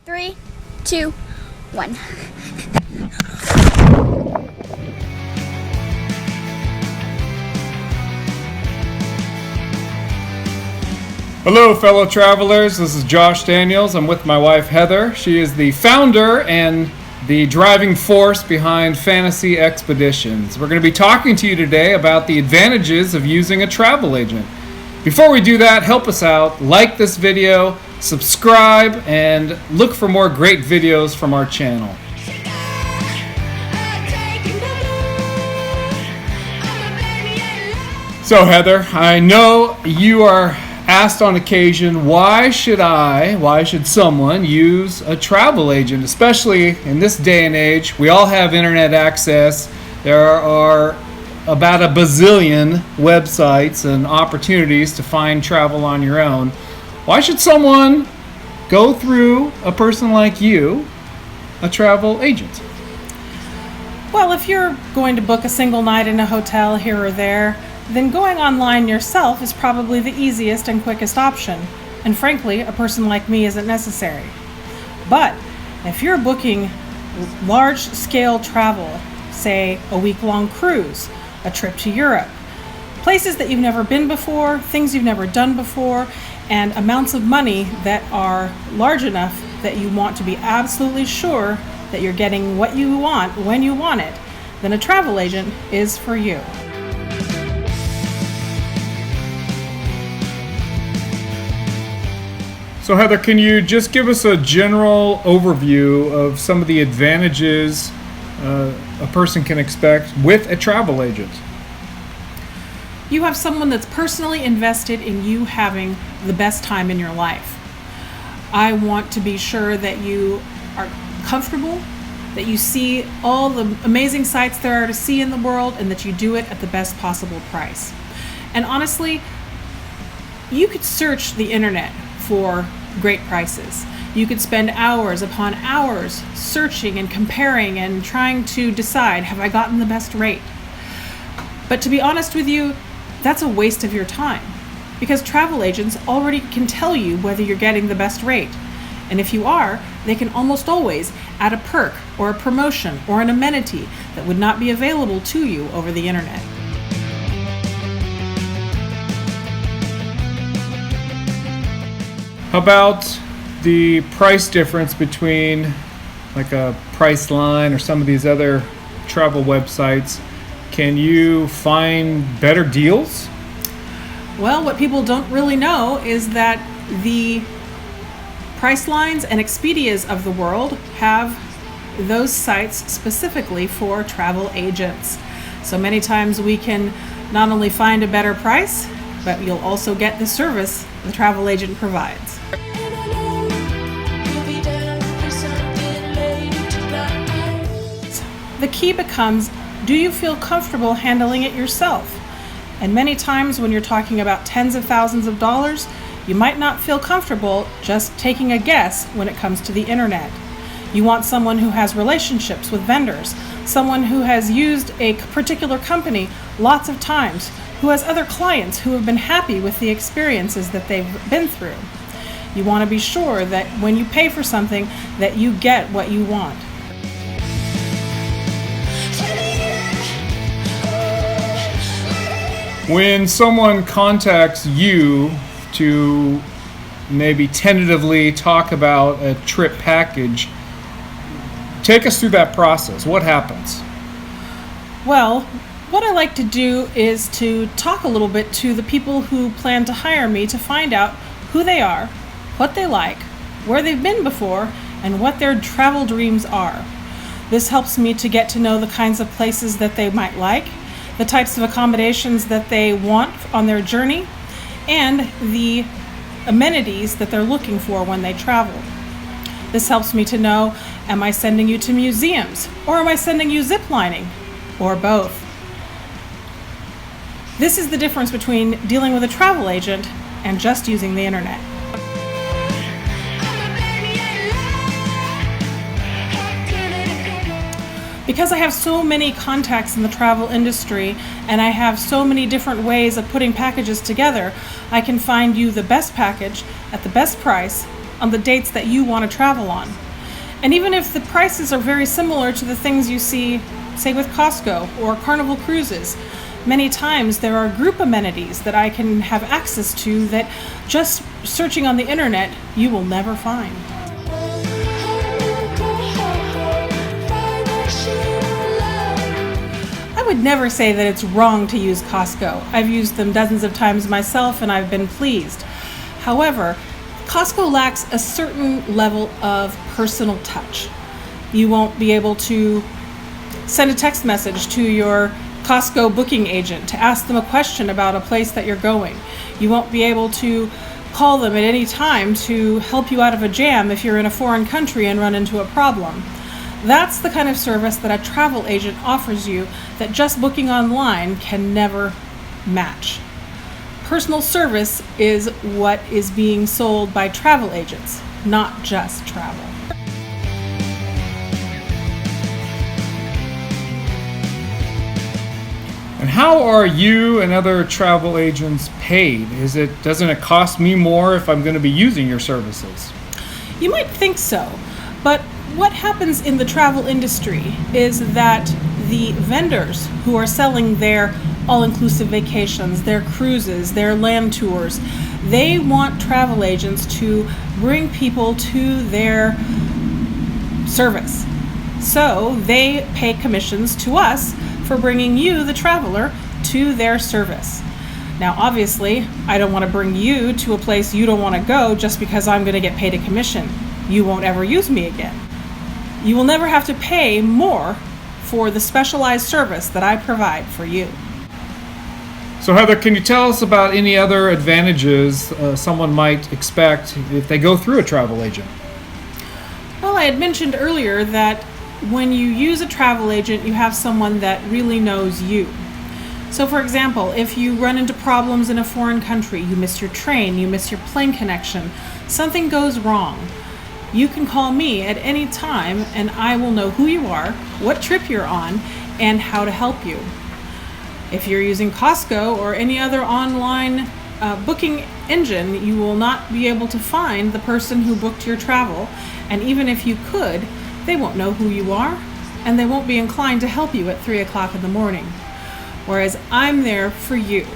3, 2, 1. Hello, fellow travelers. This is Josh Daniels. I'm with my wife, Heather. She is the founder and the driving force behind Fantasy Expeditions. We're going to be talking to you today about the advantages of using a travel agent. Before we do that, help us out. Like this video, subscribe, and look for more great videos from our channel. So, Heather, I know you are asked on occasion, why should someone use a travel agent, especially in this day and age? We all have internet access. There are about a bazillion websites and opportunities to find travel on your own. Why should someone go through a person like you, a travel agent? Well, if you're going to book a single night in a hotel here or there, then going online yourself is probably the easiest and quickest option. And frankly, a person like me isn't necessary. But if you're booking large-scale travel, say a week-long cruise, a trip to Europe, places that you've never been before, things you've never done before, and amounts of money that are large enough that you want to be absolutely sure that you're getting what you want when you want it, then a travel agent is for you. So, Heather, can you just give us a general overview of some of the advantages a person can expect with a travel agent? You have someone that's personally invested in you having the best time in your life. I want to be sure that you are comfortable, that you see all the amazing sights there are to see in the world, and that you do it at the best possible price. And honestly, you could search the internet for great prices. You could spend hours upon hours searching and comparing and trying to decide, have I gotten the best rate? But to be honest with you, that's a waste of your time, because travel agents already can tell you whether you're getting the best rate. And if you are, they can almost always add a perk or a promotion or an amenity that would not be available to you over the internet. How about the price difference between like a Priceline or some of these other travel websites? Can you find better deals? Well, what people don't really know is that the Pricelines and Expedias of the world have those sites specifically for travel agents. So many times we can not only find a better price, but you'll also get the service the travel agent provides. The key becomes, do you feel comfortable handling it yourself? And many times when you're talking about tens of thousands of dollars, you might not feel comfortable just taking a guess when it comes to the internet. You want someone who has relationships with vendors, someone who has used a particular company lots of times, who has other clients who have been happy with the experiences that they've been through. You want to be sure that when you pay for something, that you get what you want. When someone contacts you to maybe tentatively talk about a trip package, take us through that process. What happens? Well, what I like to do is to talk a little bit to the people who plan to hire me to find out who they are, what they like, where they've been before, and what their travel dreams are. This helps me to get to know the kinds of places that they might like, the types of accommodations that they want on their journey, and the amenities that they're looking for when they travel. This helps me to know, am I sending you to museums, or am I sending you ziplining, or both? This is the difference between dealing with a travel agent and just using the internet. Because I have so many contacts in the travel industry and I have so many different ways of putting packages together, I can find you the best package at the best price on the dates that you want to travel on. And even if the prices are very similar to the things you see, say with Costco or Carnival Cruises, many times there are group amenities that I can have access to that just searching on the internet you will never find. I would never say that it's wrong to use Costco. I've used them dozens of times myself and I've been pleased. However, Costco lacks a certain level of personal touch. You won't be able to send a text message to your Costco booking agent to ask them a question about a place that you're going. You won't be able to call them at any time to help you out of a jam if you're in a foreign country and run into a problem. That's the kind of service that a travel agent offers you that just booking online can never match. Personal service is what is being sold by travel agents, not just travel. And how are you and other travel agents paid? Doesn't it cost me more if I'm going to be using your services? You might think so, but what happens in the travel industry is that the vendors who are selling their all-inclusive vacations, their cruises, their land tours, they want travel agents to bring people to their service. So they pay commissions to us for bringing you, the traveler, to their service. Now, obviously, I don't want to bring you to a place you don't want to go just because I'm going to get paid a commission. You won't ever use me again. You will never have to pay more for the specialized service that I provide for you. So Heather, can you tell us about any other advantages someone might expect if they go through a travel agent? Well, I had mentioned earlier that when you use a travel agent, you have someone that really knows you. So for example, if you run into problems in a foreign country, you miss your train, you miss your plane connection, something goes wrong, you can call me at any time and I will know who you are, what trip you're on, and how to help you. If you're using Costco or any other online booking engine, you will not be able to find the person who booked your travel, and even if you could, they won't know who you are and they won't be inclined to help you at 3 o'clock in the morning. Whereas I'm there for you,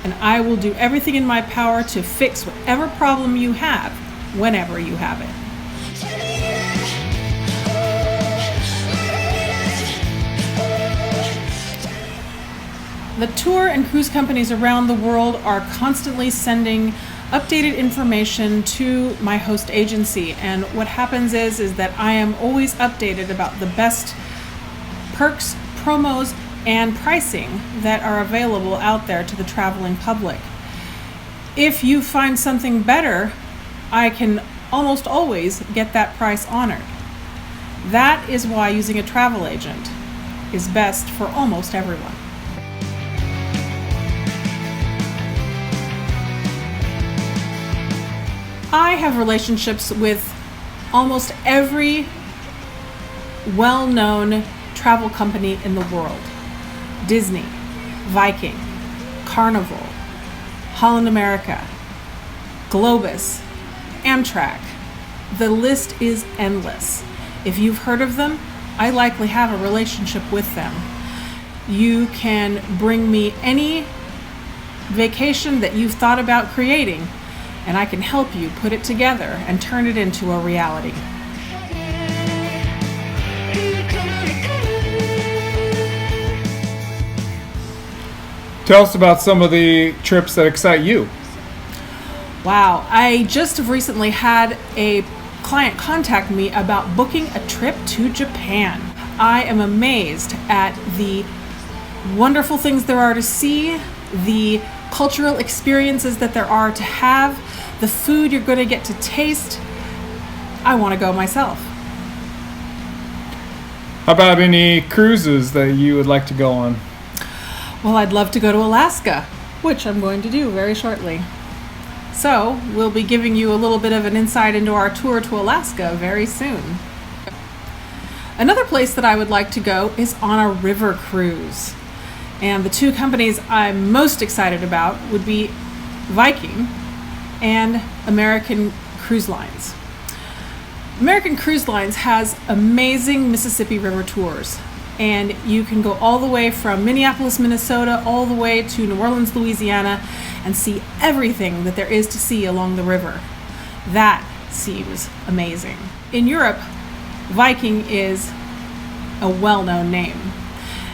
and I will do everything in my power to fix whatever problem you have whenever you have it. The tour and cruise companies around the world are constantly sending updated information to my host agency, and what happens is that I am always updated about the best perks, promos, and pricing that are available out there to the traveling public. If you find something better, I can almost always get that price honored. That is why using a travel agent is best for almost everyone. I have relationships with almost every well-known travel company in the world. Disney, Viking, Carnival, Holland America, Globus, Amtrak. The list is endless. If you've heard of them, I likely have a relationship with them. You can bring me any vacation that you've thought about creating, and I can help you put it together and turn it into a reality. Tell us about some of the trips that excite you. Wow, I just recently had a client contact me about booking a trip to Japan. I am amazed at the wonderful things there are to see, the cultural experiences that there are to have, the food you're going to get to taste. I want to go myself. How about any cruises that you would like to go on? Well, I'd love to go to Alaska, which I'm going to do very shortly. So, we'll be giving you a little bit of an insight into our tour to Alaska very soon. Another place that I would like to go is on a river cruise. And the two companies I'm most excited about would be Viking and American Cruise Lines. American Cruise Lines has amazing Mississippi River tours, and you can go all the way from Minneapolis, Minnesota, all the way to New Orleans, Louisiana, and see everything that there is to see along the river. That seems amazing. In Europe, Viking is a well-known name.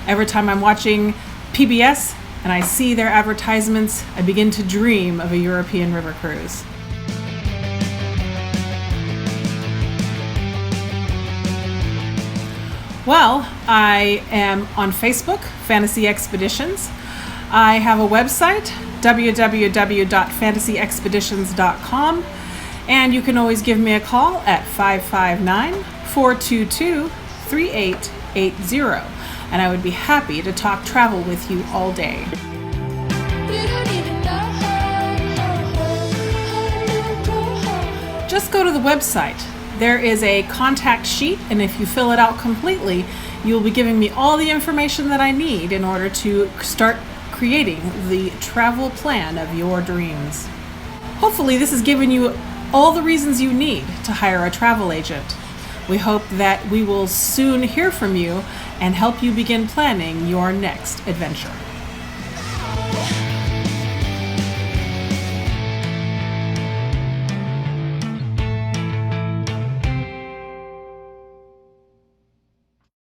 Every time I'm watching PBS and I see their advertisements, I begin to dream of a European river cruise. Well, I am on Facebook, Fantasy Expeditions. I have a website, www.fantasyexpeditions.com, and you can always give me a call at 559-422-3880, and I would be happy to talk travel with you all day. Just go to the website. There is a contact sheet, and if you fill it out completely, you'll be giving me all the information that I need in order to start creating the travel plan of your dreams. Hopefully this has given you all the reasons you need to hire a travel agent. We hope that we will soon hear from you and help you begin planning your next adventure.